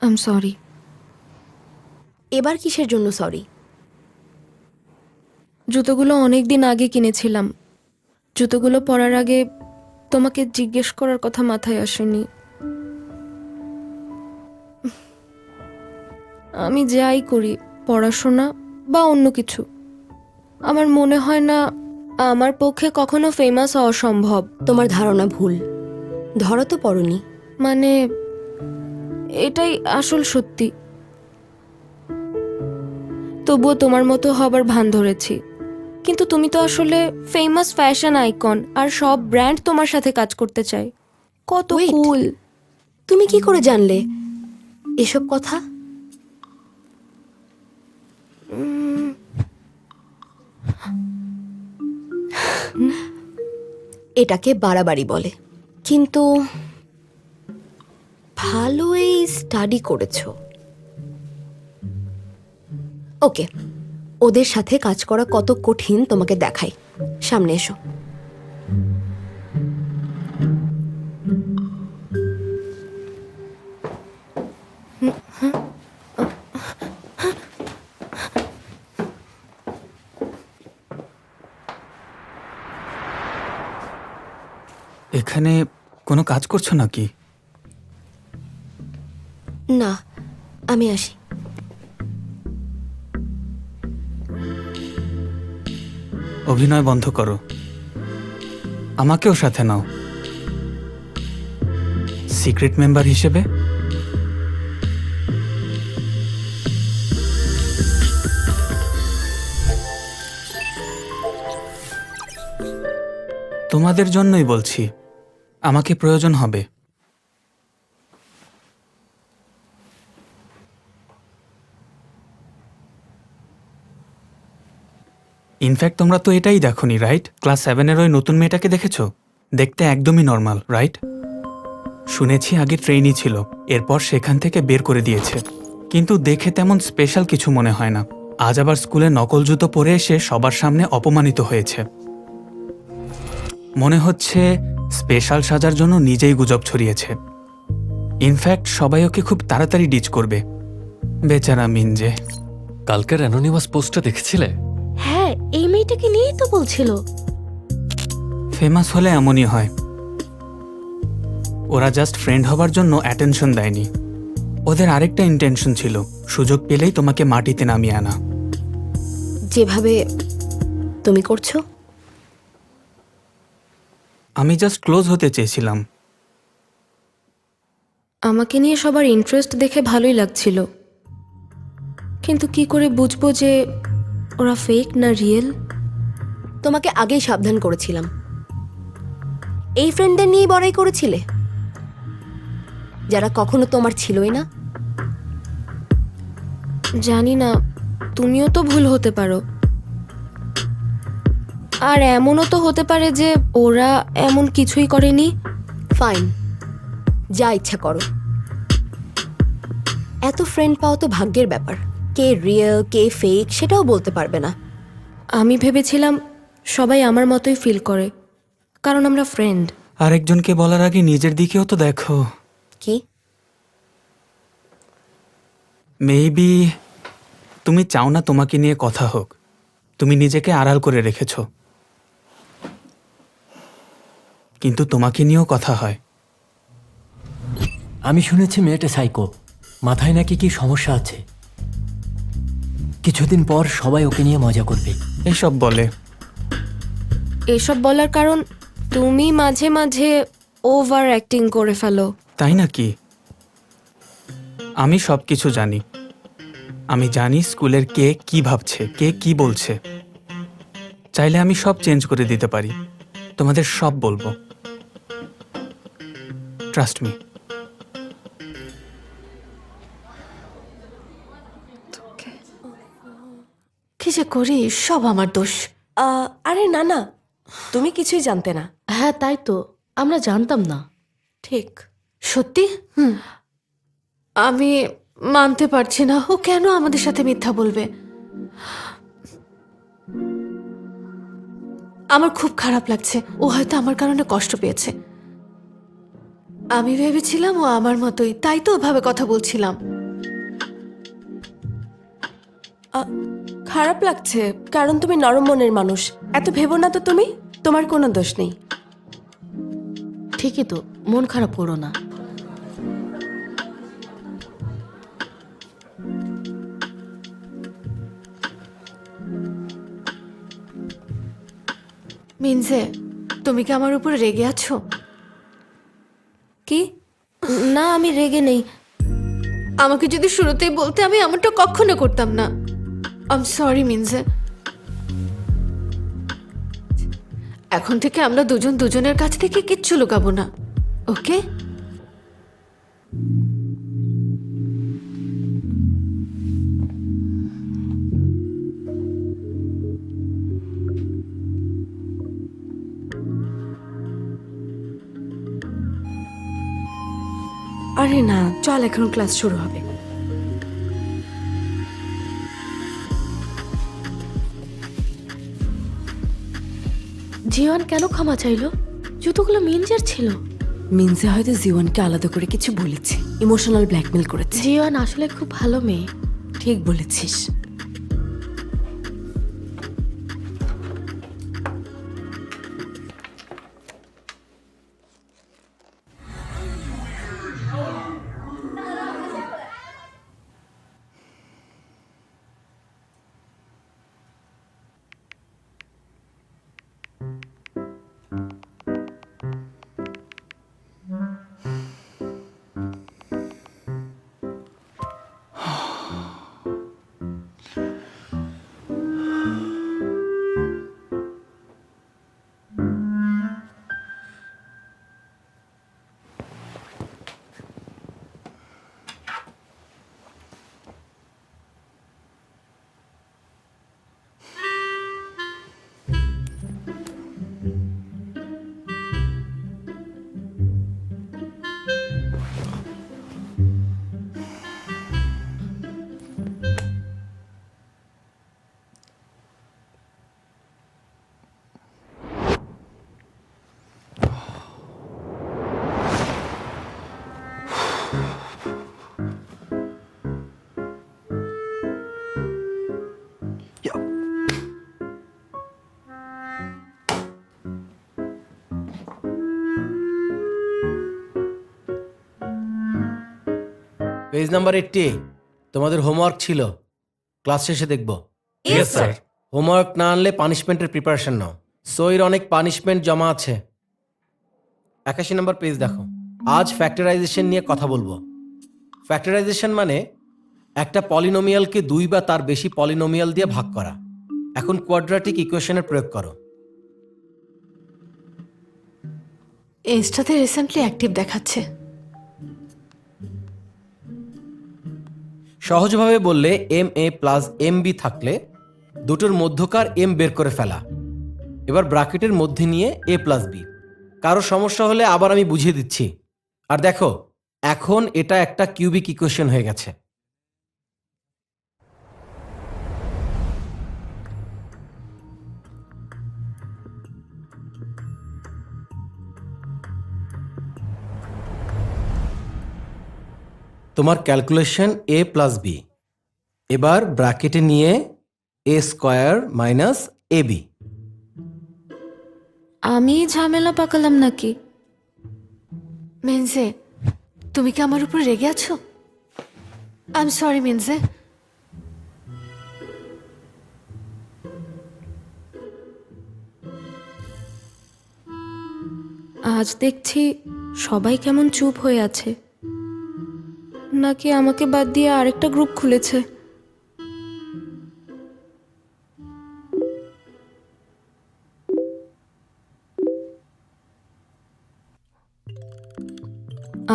I am sorry. এবার কিসের জন্য সরি? জুতোগুলো অনেক দিন আগে কিনেছিলাম। জুতোগুলো পরার আগে তোমাকে জিজ্ঞেস করার কথা মাথায় আসেনি। আমি যাই করি, পড়াশোনা বা অন্য কিছু, আমার মনে হয় না আমার পক্ষে কখনো ফেমাস হওয়া সম্ভব। তোমার ধারণা ভুল। ধরা তো পড়নি। মানে এটাই আসল সত্যি। তবুও তোমার মতো হবার ভান ধরেছি। কিন্তু তুমি তো আসলে ফেমাস ফ্যাশন আইকন, আর সব ব্র্যান্ড তোমার সাথে কাজ করতে চায়। কত Wait. কুল! তুমি কি করে জানলে এসব কথা? এটাকে বাড়াবাড়ি বলে। কিন্তু ভালোই স্টাডি করেছো। ওকে, ওদের সাথে কাজ করা কত কঠিন তোমাকে দেখাই। সামনে এসো। এখানে কোনো কাজ করছো নাকি? না, আমি আসি। অভিনয় বন্ধ করো, আমাকেও সাথে নাও সিক্রেট মেম্বার হিসেবে। তোমাদের জন্যই বলছি, আমাকে প্রয়োজন হবে। ইনফ্যাক্ট তোমরা তো এটাই দেখোনি, রাইট? ক্লাস 7-এর ওই নতুন মেয়েটাকে দেখেছো? দেখতে একদমই নর্মাল, রাইট? শুনেছি আগে ট্রেইনি ছিল, এরপর সেখান থেকে বের করে দিয়েছে। কিন্তু দেখে তেমন স্পেশাল কিছু মনে হয় না। আজ আবার স্কুলে নকল জুতো পরে এসে সবার সামনে অপমানিত হয়েছে। মনে হচ্ছে স্পেশাল সাজার জন্য নিজেই গুজব ছড়িয়েছে। ইনফ্যাক্ট সবাই ওকে খুব তাড়াতাড়ি ডিচ করবে। বেচারা মিনজে। কালকের অ্যানোনিমাস পোস্টটা দেখেছিলে? হ্যাঁ, এই মেয়েটাকে নিয়েই তো বলছিল। ফেমাস হলে এমনই হয়, ওরা জাস্ট ফ্রেন্ড হবার জন্য অ্যাটেনশন দেয়নি। ওদের আরেকটা ইন্টেনশন ছিল, সুযোগ পেলেই তোমাকে মাটিতে নামিয়ে আনা। যেভাবে তুমি করছো। আমি জাস্ট ক্লোজ হতে চেয়েছিলাম। আমাকে নিয়ে সবার ইন্টারেস্ট দেখে ভালোই লাগছিল, কিন্তু কি করে বুঝবো যে ওরা ফেক না রিয়েল? তোমাকে আগেই সাবধান করেছিলাম। এই ফ্রেন্ডদের নিয়ে বড়াই করেছিলে, যারা কখনো তোমার ছিলই না। জানি না, তুমিও তো ভুল হতে পারো। আর এমনও তো হতে পারে যে ওরা এমন কিছুই করেনি। ফাইন, যা ইচ্ছা করো। এত ফ্রেন্ড পাওয়া তো ভাগ্যের ব্যাপার। কে রিয়েল কে ফেক সেটাও বলতে পারবে না। আমি ভেবেছিলাম সবাই আমার মতোই ফিল করে, কারণ আমরা ফ্রেন্ড। আরেকজনকে বলার আগে নিজের দিকেও তো দেখো। কি? মেবি তুমি চাও না তোমাকে নিয়ে কথা হোক, তুমি নিজেকে আড়াল করে রেখেছ। কিন্তু তোমাকে নিয়েও কথা হয়। আমি শুনেছি মেয়েটা সাইকো, মাথায় নাকি কি সমস্যা আছে। কিছুদিন পর সবাই ওকে নিয়ে মজা করবে। এসব বলে। এসব বলার কারণ তুমি মাঝে মাঝে ওভার অ্যাক্টিং করে ফেলো। তাই নাকি? আমি সব কিছু জানি। আমি জানি স্কুলের কে কি ভাবছে, কে কি বলছে। চাইলে আমি সব চেঞ্জ করে দিতে পারি, তোমাদের সব বলবো। Trust me. কি যে করি, সব আমার দোষ। আরে না না, তুমি কিছুই জানতে না। হ্যাঁ তাই তো, আমরা জানতাম না। ঠিক। সত্যি? আমি মানতে পারছি না, ও কেন আমাদের সাথে মিথ্যা বলবে। আমার খুব খারাপ লাগছে, ও হয়তো আমার কারণে কষ্ট পেয়েছে। আমি ভেবেছিলাম ও আমার মতোই, তাই তো ওভাবে কথা বলছিলাম। খারাপ লাগছে কারণ তুমি নরম মনের মানুষ। এত ভেবো না তো তুমি, তোমার কোনো দোষ নেই। ঠিকই তো, মন খারাপ করো না। মিনজে, তুমি কি আমার উপর রেগে আছো? কি? না, আমি রেগে নেই। আমাকে যদি শুরুতেই বলতে আমি এমনটা কখনো করতাম না। আই এম সরি মিনজে। এখন থেকে আমরা দুজন দুজনের কাছ থেকে কিচ্ছু লুকাবো না, ওকে? আরে না, চল এখন ক্লাস শুরু হবে। জিওয়ান কেন ক্ষমা চাইলো? জুতোগুলো মিনজের ছিল। মিনজে হয়তো জীবনকে আলাদা করে কিছু বলেছে, ইমোশনাল ব্ল্যাকমেল করেছে। জিওয়ান আসলে খুব ভালো মেয়ে। ঠিক বলেছিস। পেজ নাম্বার 80 তোমাদের হোমওয়ার্ক ছিল, ক্লাস শেষে দেখব। Yes sir. হোমওয়ার্ক না আনলে পানিশমেন্টের প্রিপারেশন নাও। সইর অনেক পানিশমেন্ট জমা আছে। 81 নম্বর পেজ দেখো। আজ ফ্যাক্টরাইজেশন নিয়ে কথা বলবো। ফ্যাক্টরাইজেশন মানে একটা পলিনোমিয়ালকে 2 বা তার বেশি পলিনোমিয়াল দিয়ে ভাগ করা। এখন কোয়াড্রাটিক ইকুয়েশনের প্রয়োগ করো। ইনস্টাতে রিসেন্টলি অ্যাক্টিভ দেখাচ্ছে। সহজভাবে বললে MA প্লাস MB থাকলে দুটোর মধ্যকার M বের করে ফেলা। এবার ব্র্যাকেটের মধ্যে নিয়ে A প্লাস B। কারো সমস্যা হলে আবার আমি বুঝিয়ে দিচ্ছি। আর দেখো, এখন এটা একটা কিউবিক ইকুয়েশন হয়ে গেছে। তোমার ক্যালকুলেশন A প্লাস B। এবার ব্র্যাকেটে নিয়ে A স্কোয়ার মাইনাস AB। আমি ঝামেলা পাকালাম নাকি? মিনজে, তুমি কি আমার উপর রেগে আছো? আই এম সরি মিনজে। আজ দেখছি সবাই কেমন চুপ হয়ে আছে। নাকি আমাকে বাদ দিয়ে আরেকটা গ্রুপ খুলেছে?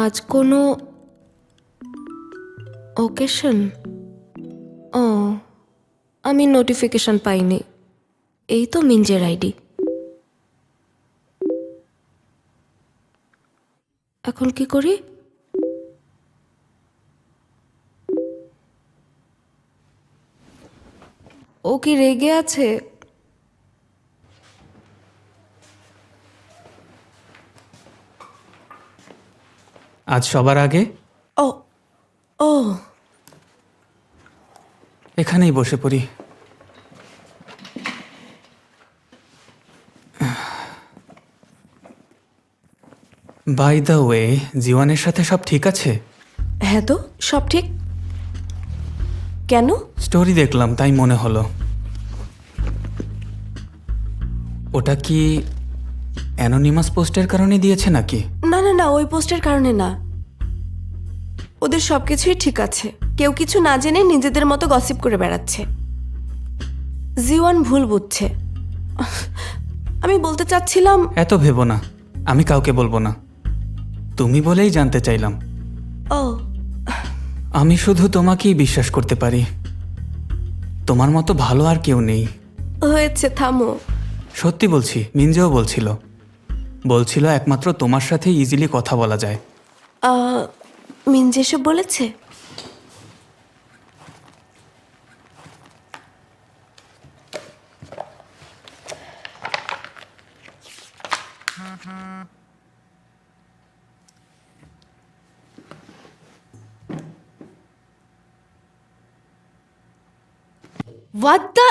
আজ কোনো ওকেশন? ও, আমি নোটিফিকেশন পাইনি। এই তো মিনজের আইডি। এখন কি করি? ও কি রেগে আছে? আজ সবার আগে ও ও এখানেই বসে পড়ি। বাই দ্য ওয়ে, জীবনের সাথে সব ঠিক আছে? হ্যাঁ তো, সব ঠিক। কেন? স্টোরি দেখলাম তাই মনে হলো। ওটা কি অ্যানোনিমাস পোস্টের কারণে দিয়েছে নাকি? না না না, ওই পোস্টের কারণে না। ওদের সবকিছুই ঠিক আছে, কেউ কিছু না জেনে নিজেদের মতো গসিপ করে বেড়াচ্ছে। জিওয়ান ভুল বুঝছে। আমি বলতে চাচ্ছিলাম, এত ভেবো না, আমি কাউকে বলবো না। তুমি বলেই জানতে চাইলাম। ও আমি শুধু তোমাকেই বিশ্বাস করতে পারি। তোমার মতো ভালো আর কেউ নেই। হয়েছে, থামো। সত্যি বলছি, মিনজেও বলছিল একমাত্র তোমার সাথে ইজিলি কথা বলা যায়। মিনজি এসব বলেছে? What the?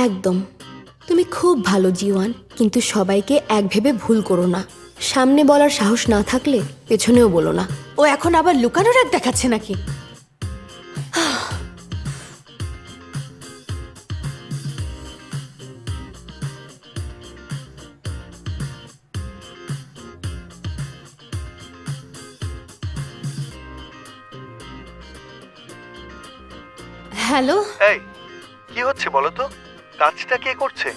একদম। তুমি খুব ভালো জিওয়ান, কিন্তু সবাইকে এক ভেবে ভুল করো না। সামনে বলার সাহস না থাকলে পেছনেও বলো না। ও এখন আবার লুকানোর এক দেখাচ্ছে নাকি? হ্যালো, এই কি হচ্ছে বলো তো? কাজটা কে করছে?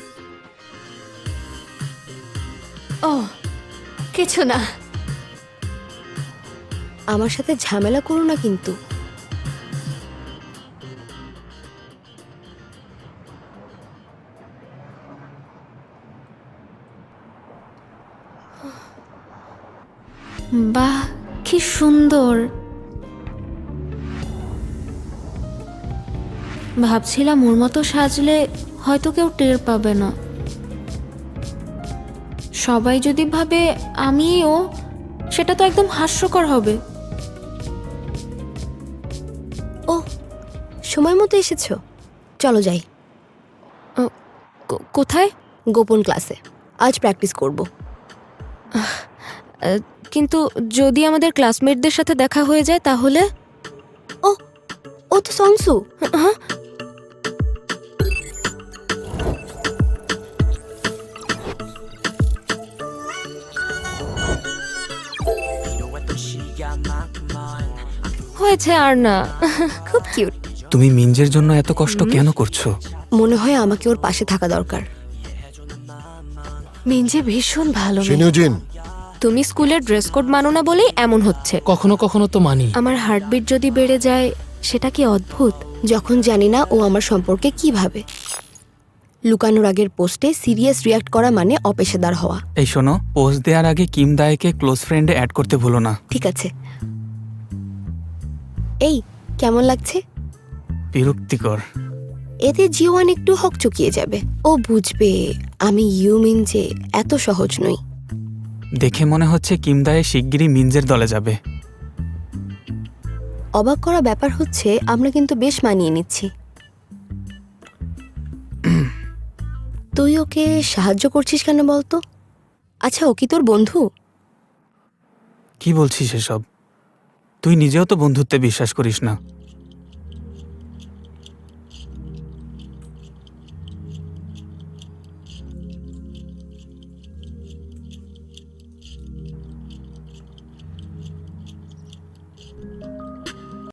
ও কিছু না। আমার সাথে ঝামেলা করো না কিন্তু। বাহ, কি সুন্দর। ভাবছিলাম ওর মতো সাজলে হয়তো কেউ টের পাবে না। সবাই যদি ভাবে আমিও, সেটা তো একদম হাস্যকর হবে। ও, সময় মতো এসেছো। চলো যাই। কোথায়? গোপন ক্লাসে। আজ প্র্যাকটিস করব। কিন্তু যদি আমাদের ক্লাসমেটদের সাথে দেখা হয়ে যায় তাহলে? ও ও তো সংসু। হ্যাঁ, হয়েছে আর না। খুব কিউট। তুমি মিনজের জন্য এত কষ্ট কেন করছো? মনে হয় আমাকে ওর পাশে থাকা দরকার। মিনজে ভীষণ ভালো মেয়ে। শিনুজিন, তুমি স্কুলের ড্রেস কোড মানো না বলেই এমন হচ্ছে। কখনো কখনো তো মানি। আমার হার্টবিট যদি বেড়ে যায়, সেটা কি অদ্ভুত? যখন জানি না ও আমার সম্পর্কে কি ভাবে। লুকানোর আগের পোস্টে সিরিয়াস রিয়াক্ট করা মানে অপেশাদার হওয়া। এই শোনো, পোস্ট দেওয়ার আগে কিম দায়কে ক্লোজ ফ্রেন্ডে অ্যাড করতে ভুলো না। ঠিক আছে। এই কেমন লাগছে? বিরক্তিকর। এতে জিওয়ান একটু হকচকিয়ে যাবে। ও বুঝবে আমি ইউমিন যে এত সহজ নই। দেখে মনে হচ্ছে কিম দায়ে শিগগিরই মিনজের দলে যাবে। অবাক করা ব্যাপার হচ্ছে আমরা কিন্তু বেশ মানিয়ে নিচ্ছি। তুই ওকে সাহায্য করছিস কেন বলতো? আচ্ছা, ও কি তোর বন্ধু? কি বলছিস এসব? তুই নিজেও তো বন্ধুত্বে বিশ্বাস করিস না।